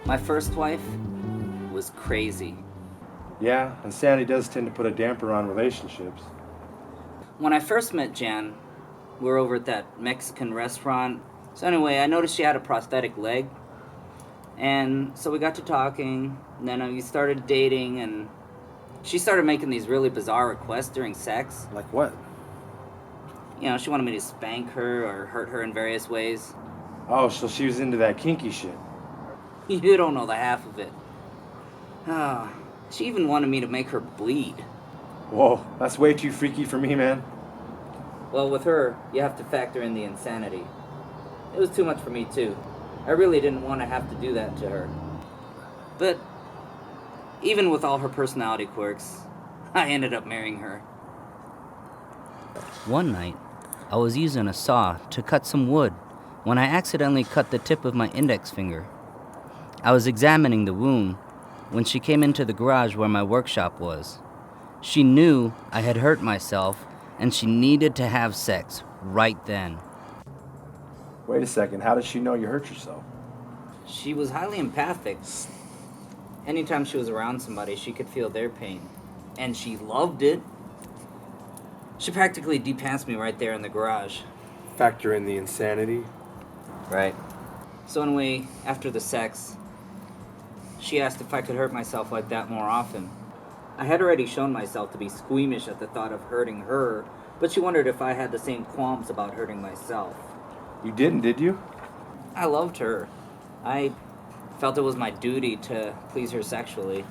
My first wife was crazy. Yeah, insanity does tend to put a damper on relationships. When I first met Jan, we were over at that Mexican restaurant. So anyway, I noticed she had a prosthetic leg. And so we got to talking, and then we started dating, and she started making these really bizarre requests during sex. Like what? You know, she wanted me to spank her or hurt her in various ways. Oh, so she was into that kinky shit. You don't know the half of it. Ah, she even wanted me to make her bleed. Whoa, that's way too freaky for me, man. Well, with her, you have to factor in the insanity. It was too much for me, too. I really didn't want to have to do that to her. But even with all her personality quirks, I ended up marrying her. One night, I was using a saw to cut some wood when I accidentally cut the tip of my index finger. I was examining the wound when she came into the garage where my workshop was. She knew I had hurt myself and she needed to have sex right then. Wait a second, how did she know you hurt yourself? She was highly empathic. Anytime she was around somebody, she could feel their pain. And she loved it. She practically de-pantsed me right there in the garage. Factor in the insanity. Right. So anyway, after the sex, she asked if I could hurt myself like that more often. I had already shown myself to be squeamish at the thought of hurting her, but she wondered if I had the same qualms about hurting myself. You didn't, did you? I loved her. I felt it was my duty to please her sexually.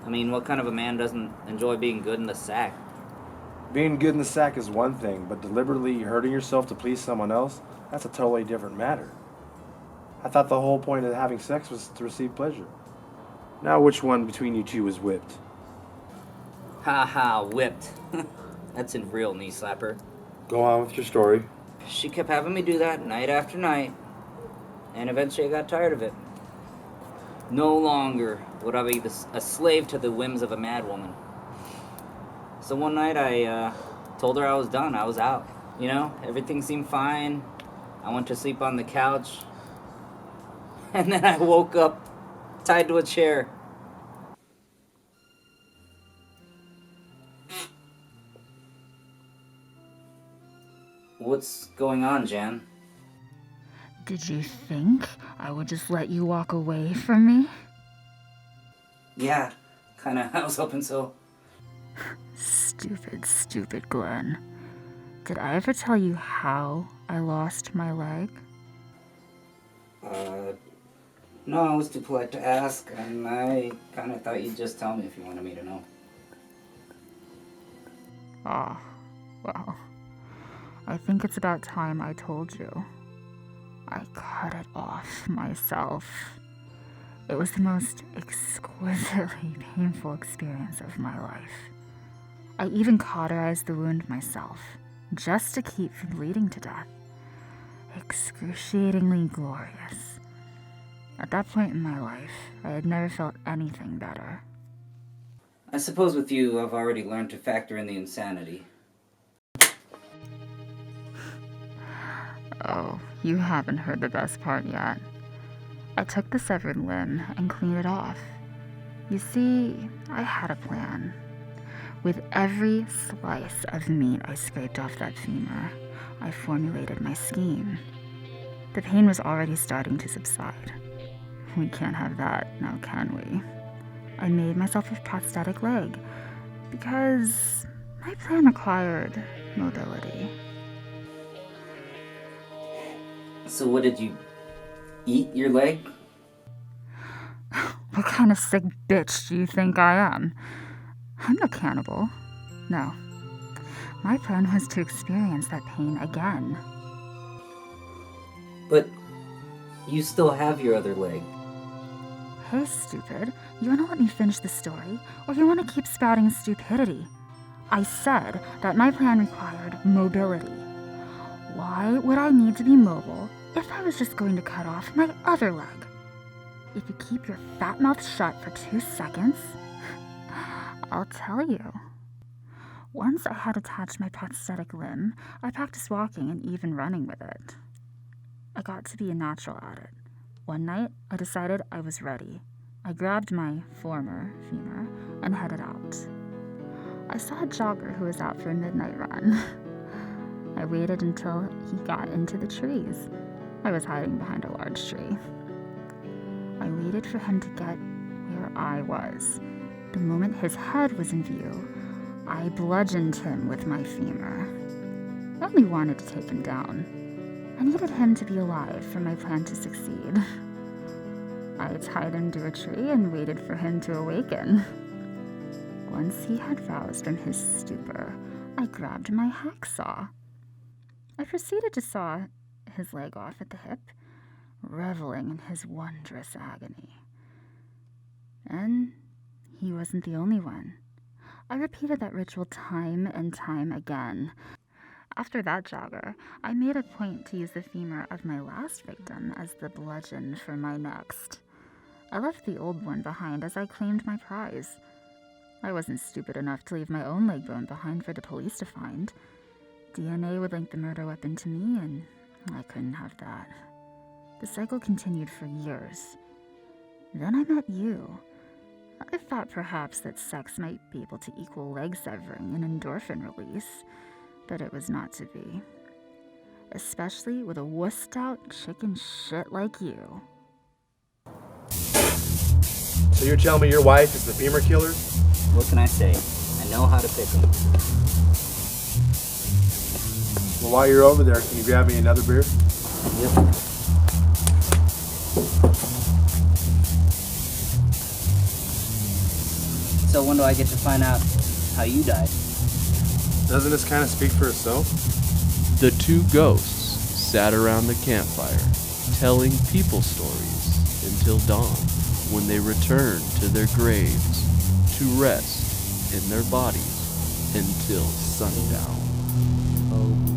I mean, what kind of a man doesn't enjoy being good in the sack? Being good in the sack is one thing, but deliberately hurting yourself to please someone else, that's a totally different matter. I thought the whole point of having sex was to receive pleasure. Now which one between you two was whipped? Ha ha, whipped. That's a real knee slapper. Go on with your story. She kept having me do that night after night, and eventually I got tired of it. No longer would I be a slave to the whims of a madwoman. So one night I told her I was done, I was out. You know, everything seemed fine. I went to sleep on the couch, and then I woke up tied to a chair. What's going on, Jan? Did you think I would just let you walk away from me? Yeah, kinda. I was hoping so. Stupid Glenn. Did I ever tell you how I lost my leg? No, I was too polite to ask, and I kinda thought you'd just tell me if you wanted me to know. Ah, well, I think it's about time I told you. I cut it off myself. It was the most exquisitely painful experience of my life. I even cauterized the wound myself, just to keep from bleeding to death. Excruciatingly glorious. At that point in my life, I had never felt anything better. I suppose with you, I've already learned to factor in the insanity. Oh, you haven't heard the best part yet. I took the severed limb and cleaned it off. You see, I had a plan. With every slice of meat I scraped off that femur, I formulated my scheme. The pain was already starting to subside. We can't have that, now can we? I made myself a prosthetic leg because my plan required mobility. So what did you eat your leg? What kind of sick bitch do you think I am? I'm no cannibal. No. My plan was to experience that pain again. But you still have your other leg. Hey, stupid. You wanna let me finish the story, or you wanna keep spouting stupidity? I said that my plan required mobility. Why would I need to be mobile if I was just going to cut off my other leg? If you keep your fat mouth shut for 2 seconds, I'll tell you. Once I had attached my prosthetic limb, I practiced walking and even running with it. I got to be a natural at it, One night, I decided I was ready. I grabbed my former femur and headed out. I saw a jogger who was out for a midnight run. I waited until he got into the trees. I was hiding behind a large tree. I waited for him to get where I was. The moment his head was in view, I bludgeoned him with my femur. I only wanted to take him down. I needed him to be alive for my plan to succeed. I tied him to a tree and waited for him to awaken. Once he had roused from his stupor, I grabbed my hacksaw. I proceeded to saw his leg off at the hip, reveling in his wondrous agony. And he wasn't the only one. I repeated that ritual time and time again. After that jogger, I made a point to use the femur of my last victim as the bludgeon for my next. I left the old one behind as I claimed my prize. I wasn't stupid enough to leave my own leg bone behind for the police to find. DNA would link the murder weapon to me, and I couldn't have that. The cycle continued for years. Then I met you. I thought perhaps that sex might be able to equal leg severing and endorphin release, but it was not to be. Especially with a wussed out chicken shit like you. So you're telling me your wife is the femur killer? What can I say? I know how to pick them. Well, while you're over there, can you grab me another beer? Yep. So when do I get to find out how you died? Doesn't this kind of speak for itself? The two ghosts sat around the campfire, telling people stories until dawn, when they returned to their graves to rest in their bodies until sundown. Oh.